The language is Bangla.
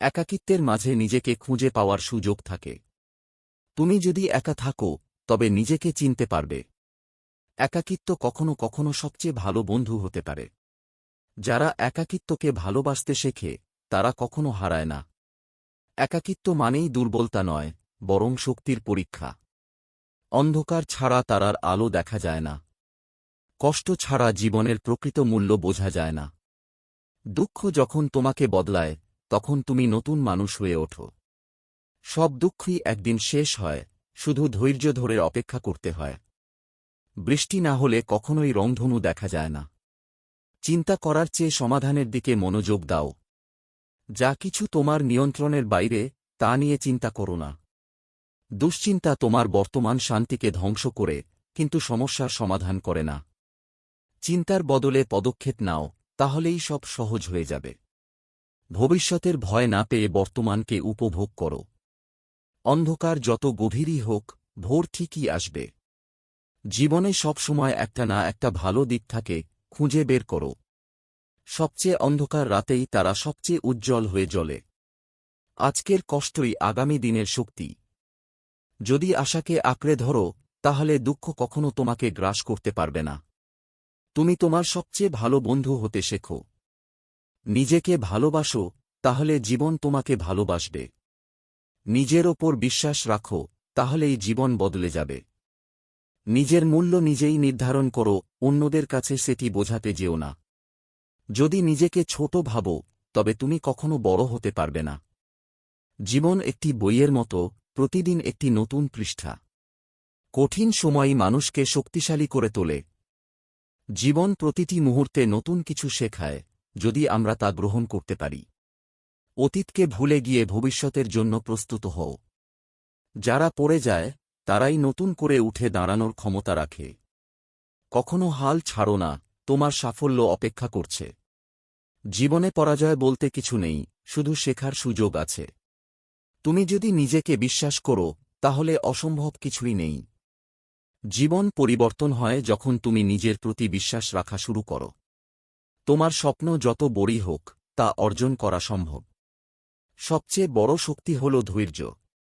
একাকিত্বের মাঝে নিজেকে খুঁজে পাওয়ার সুযোগ থাকে। তুমি যদি একা থাকো তবে নিজেকে চিনতে পারবে। একাকিত্ব কখনো কখনো সবচেয়ে ভালো বন্ধু হতে পারে। যারা একাকিত্বকে ভালোবাসতে শেখে তারা কখনো হারায় না। একাকিত্ব মানেই দুর্বলতা নয়, বরং শক্তির পরীক্ষা। অন্ধকার ছাড়া তারার আলো দেখা যায় না। কষ্ট ছাড়া জীবনের প্রকৃত মূল্য বোঝা যায় না। দুঃখ যখন তোমাকে বদলায় তখন তুমি নতুন মানুষ হয়ে ওঠো। সব দুঃখই একদিন শেষ হয়, শুধু ধৈর্য ধরে অপেক্ষা করতে হয়। বৃষ্টি না হলে কখনোই রংধনু দেখা যায় না। চিন্তা করার চেয়ে সমাধানের দিকে মনোযোগ দাও। যা কিছু তোমার নিয়ন্ত্রণের বাইরে তা নিয়ে চিন্তা করো না। দুশ্চিন্তা তোমার বর্তমান শান্তিকে ধ্বংস করে, কিন্তু সমস্যার সমাধান করে না। চিন্তার বদলে পদক্ষেপ নাও, তাহলেই সব সহজ হয়ে যাবে। ভবিষ্যতের ভয় না পেয়ে বর্তমানকে উপভোগ করো। অন্ধকার যত গভীরই হোক, ভোর ঠিকই আসবে। জীবনে সবসময় একটা না একটা ভালো দিক থাকে, খুঁজে বের করো। সবচেয়ে অন্ধকার রাতেই তারা সবচেয়ে উজ্জ্বল হয়ে জ্বলে। আজকের কষ্টই আগামী দিনের শক্তি। যদি আশাকে আঁকড়ে ধরো, তাহলে দুঃখ কখনো তোমাকে গ্রাস করতে পারবে না। তুমি তোমার সবচেয়ে ভালো বন্ধু হতে শেখো। নিজেকে ভালোবাসো, তাহলে জীবন তোমাকে ভালোবাসবে। নিজের ওপর বিশ্বাস রাখো, তাহলেই জীবন বদলে যাবে। নিজের মূল্য নিজেই নির্ধারণ করো, অন্যদের কাছে সেটি বোঝাতে যেও না। যদি নিজেকে ছোট ভাবো, তবে তুমি কখনো বড় হতে পারবে না। জীবন একটি বইয়ের মতো, প্রতিদিন একটি নতুন পৃষ্ঠা। কঠিন সময়ই মানুষকে শক্তিশালী করে তোলে। জীবন প্রতিটি মুহূর্তে নতুন কিছু শেখায়, যদি আমরা তা গ্রহণ করতে পারি। অতীতকে ভুলে গিয়ে ভবিষ্যতের জন্য প্রস্তুত হও। যারা পড়ে যায় তারাই নতুন করে উঠে দাঁড়ানোর ক্ষমতা রাখে। কখনো হাল ছাড়ো না, তোমার সাফল্য অপেক্ষা করছে। জীবনে পরাজয় বলতে কিছু নেই, শুধু শেখার সুযোগ আছে। তুমি যদি নিজেকে বিশ্বাস করো, তাহলে অসম্ভব কিছুই নেই। জীবন পরিবর্তন হয় যখন তুমি নিজের প্রতি বিশ্বাস রাখা শুরু করো। তোমার স্বপ্ন যত বড়ই হোক, তা অর্জন করা সম্ভব। সবচেয়ে বড় শক্তি হল ধৈর্য।